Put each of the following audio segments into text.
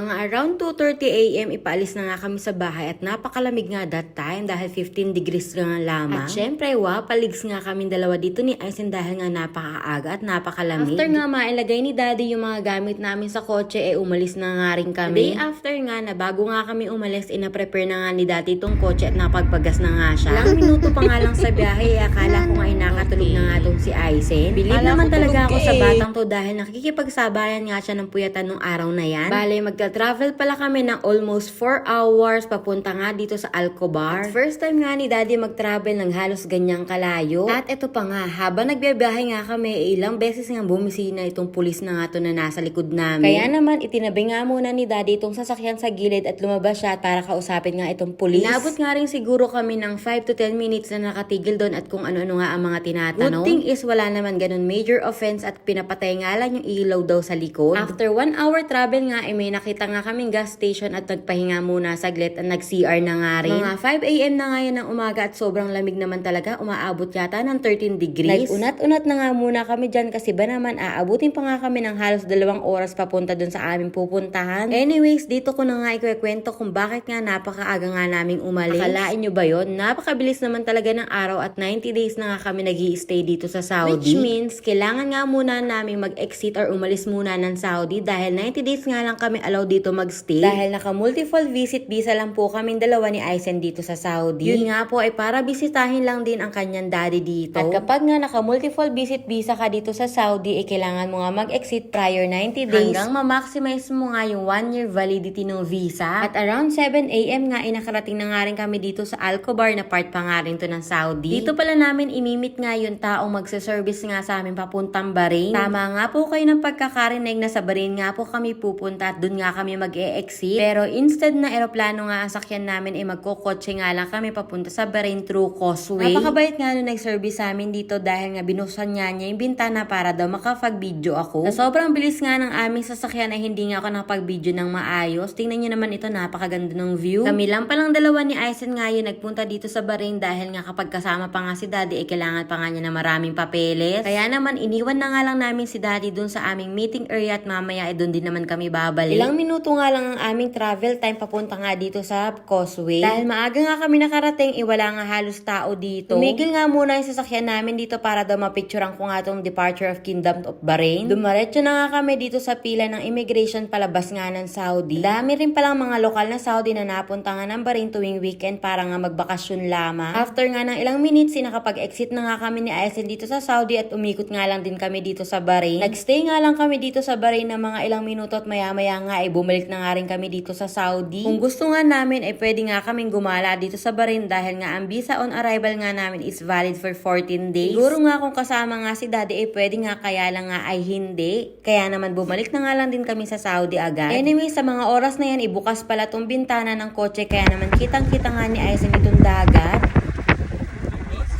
Mga around 2:30 AM ipaalis na nga kami sa bahay at napakalamig nga that time dahil 15 degrees nga lamang. At syempre, paligs nga kami dalawa dito ni Aizen dahil nga napakaaga at napakalamig. After nga mailagay ni Daddy yung mga gamit namin sa kotse, umalis na nga rin kami. The day after nga na bago nga kami umalis, ina-prepare na nga ni Daddy itong kotse at napagpagas na nga siya. Ilang minuto pa nga lang sa biyahe, akala ko nga nakatulog na nga itong si Aizen. Bilib naman talaga ako sa batang to dahil nakikipagsabayan nga siya ng puyatan nung araw na yan. Bale, magka-travel pala kami ng almost 4 hours papunta nga dito sa Alcobar. At first time nga ni Daddy mag-travel ng halos ganyang kalayo. At ito pa nga, habang nagbiyahe nga kami, ilang beses nga bumisina itong pulis na nga to na nasa likod namin. Kaya naman, itinabi nga muna ni Daddy itong sasakyan sa gilid at lumabas siya para kausapin nga itong pulis. Inabot nga rin siguro kami ng 5 to 10 minutes na nakatigil doon at kung ano-ano nga ang mga tinatanong. Good thing is wala naman ganun major offense at pinapatay nga lang yung ilaw daw sa likod. After 1 hour travel nga, may nakita nga kaming gas station at nagpahinga muna saglit at nag-CR na nga rin. Mga 5 AM na ngayon ng umaga at sobrang lamig naman talaga, umaabot yata ng 13 degrees. Nag-unat-unat na nga muna kami dyan kasi ba naman aabutin pa nga kami ng halos 2 oras papunta dun sa aming pupuntahan. Anyways, dito ko na nga ikwekwento kung bakit nga napakaaga nga naming umalis. Akalain nyo ba yun? Napakabilis naman talaga ng araw at 90 days na nga kami nag-i-stay dito sa Saudi. Which means, kailangan nga muna namin mag-exit or umalis muna ng Saudi dahil 90 days nga lang kami allowed dito mag-stay. Dahil naka-multiple visit visa lang po kaming dalawa ni Aizen dito sa Saudi. Yun nga po ay para bisitahin lang din ang kanyang daddy dito. At kapag nga naka-multiple visit visa ka dito sa Saudi, kailangan mo nga mag-exit prior 90 days hanggang ma-maximize mo nga yung 1-year validity ng visa. At around 7 AM nga, nakarating na nga rin kami dito sa Alcobar na part pa nga rin to ng Saudi. Dito pala namin imimit nga yung taong magsaservice nga sa amin papuntang Bahrain. Tama nga po kayo ng pagkakarinig na sa Bahrain nga po kami pupunta at dun nga kami mag-e-exit. Pero instead na eroplano nga ang sakyan namin ay magkokotse nga lang kami papunta sa Bahrain through Causeway. Napakabait nga nung nag-service sa amin dito dahil nga binusan niya yung bintana para daw makapag-video ako. Sa sobrang bilis nga ng aming sasakyan ay hindi nga ako nakapag-video ng maayos. Tingnan niyo naman ito, napakaganda ng view. Kami lang palang dalawa ni Aizen nga yun nagpunta dito sa Bahrain dahil nga kapag kasama pa nga si Daddy ay kailangan pa nga niya na maraming papeles. Kaya naman iniwan na nga lang namin si Daddy dun sa aming meeting area at mamaya ay dun din naman kami babalik. Ilang minuto nga lang ang aming travel time papunta nga dito sa Causeway. Dahil maaga nga kami nakarating, wala nga halos tao dito. Tumigil nga muna yung sasakyan namin dito para daw mapicturean ko nga tong Departure of Kingdom of Bahrain. Dumaretso na nga kami dito sa pila ng immigration palabas nga ng Saudi. Dami rin palang mga lokal na Saudi na napunta nga ng Bahrain tuwing weekend para nga magbakasyon lamang. After nga ng ilang minutes, nakapag-exit na nga kami ni Aizen dito sa Saudi at umikot nga lang din kami dito sa Bahrain. Nagstay nga lang kami dito sa Bahrain ng mga ilang minuto at maya-maya nga ay bumalik na nga rin kami dito sa Saudi. Kung gusto nga namin ay pwede nga kaming gumala dito sa Bahrain dahil nga ang visa on arrival nga namin is valid for 14 days. Siguro nga kung kasama nga si Daddy ay pwede nga, kaya lang nga ay hindi. Kaya naman bumalik na nga lang din kami sa Saudi agad. Anyway, sa mga oras na yan, ibukas pala tong bintana ng kotse kaya naman kitang-kita nga ni Aizen itong dagat.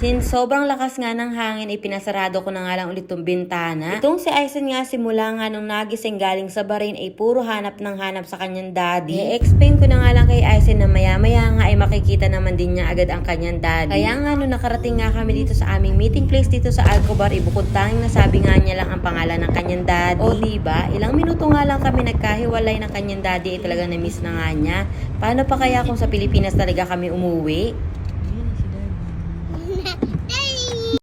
Since sobrang lakas nga ng hangin, ipinasarado ko na nga lang ulit tong bintana. Itong si Aizen nga simula nga nung nagising galing sa Bahrain ay puro hanap ng hanap sa kanyang daddy. I-explain ko na nga lang kay Aizen na maya-maya nga ay makikita naman din niya agad ang kanyang daddy. Kaya nga nung nakarating nga kami dito sa aming meeting place dito sa Alcobar, ibukod tanging nasabi nga niya lang ang pangalan ng kanyang daddy. O diba, ilang minuto nga lang kami nagkahiwalay ng kanyang daddy ay talagang na-miss na nga niya. Paano pa kaya kung sa Pilipinas talaga kami umuwi?